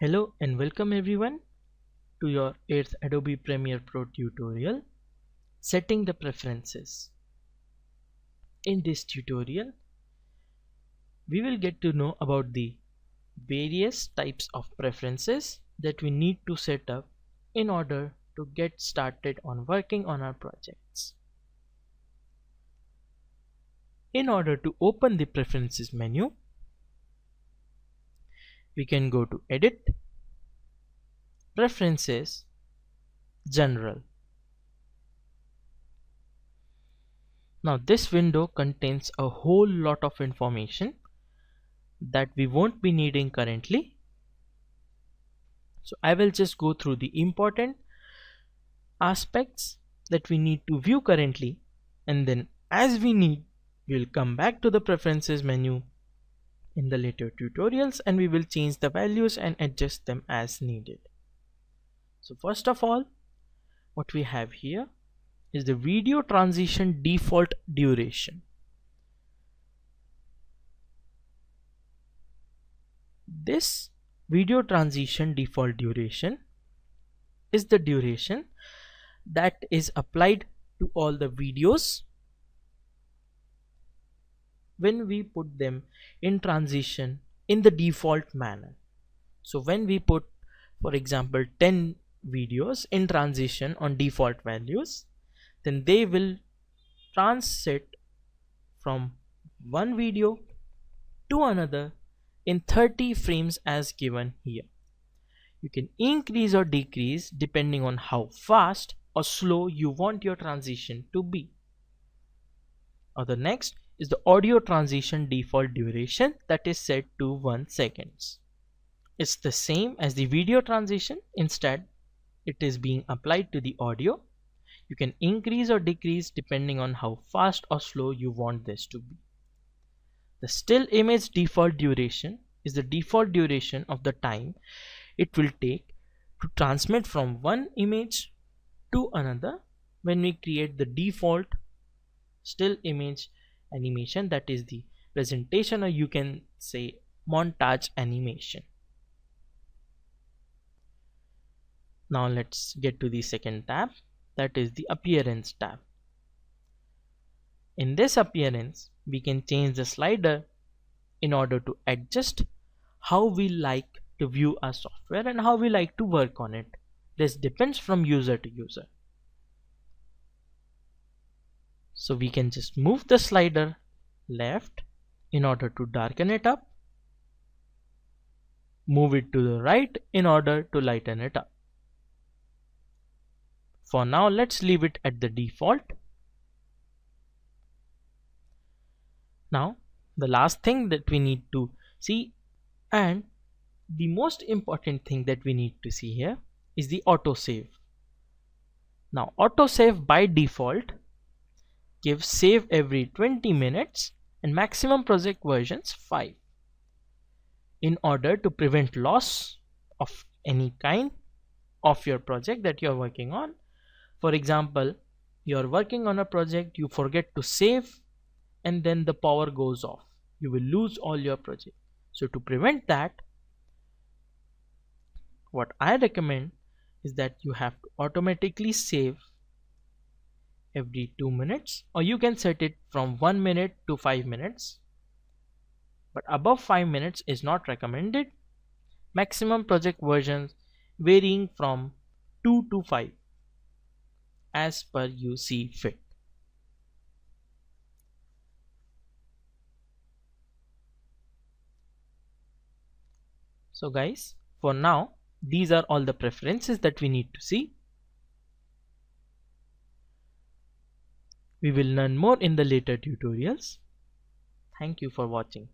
Hello and welcome everyone to your 8th Adobe Premiere Pro tutorial, Setting the Preferences. In this tutorial, we will get to know about the various types of preferences that we need to set up in order to get started on working on our projects. In order to open the Preferences menu, we can go to Edit, Preferences, General. Now this window contains a whole lot of information that we won't be needing currently. So I will just go through the important aspects that we need to view currently, and then as we need, we'll come back to the Preferences menu in the later tutorials and we will change the values and adjust them as needed. So first of all, what we have here is the video transition default duration. This video transition default duration is the duration that is applied to all the videos when we put them in transition in the default manner. So when we put, for example, 10 videos in transition on default values, then they will transit from one video to another in 30 frames as given here. You can increase or decrease depending on how fast or slow you want your transition to be. Or the next is the audio transition default duration that is set to 1 second. It's the same as the video transition, instead it is being applied to the audio. You can increase or decrease depending on how fast or slow you want this to be. The still image default duration is the default duration of the time it will take to transmit from one image to another when we create the default still image animation, that is the presentation, or you can say montage animation. Now let's get to the second tab, that is the Appearance tab. In this Appearance, we can change the slider in order to adjust how we like to view our software and how we like to work on it. This depends from user to user. So we can just move the slider left in order to darken it up, move it to the right in order to lighten it up. For now, let's leave it at the default. Now, the last thing that we need to see, and the most important thing that we need to see here, is the autosave. Now, autosave by default gives save every 20 minutes and maximum project versions 5. In order to prevent loss of any kind of your project that you are working on, for example, you are working on a project, you forget to save, and then the power goes off, you will lose all your project. So to prevent that, what I recommend is that you have to automatically save every 2 minutes, or you can set it from 1 minute to 5 minutes, but above 5 minutes is not recommended. Maximum project versions varying from 2 to 5 as per you see fit. So guys, for now, these are all the preferences that we need to see. We will learn more in the later tutorials. Thank you for watching.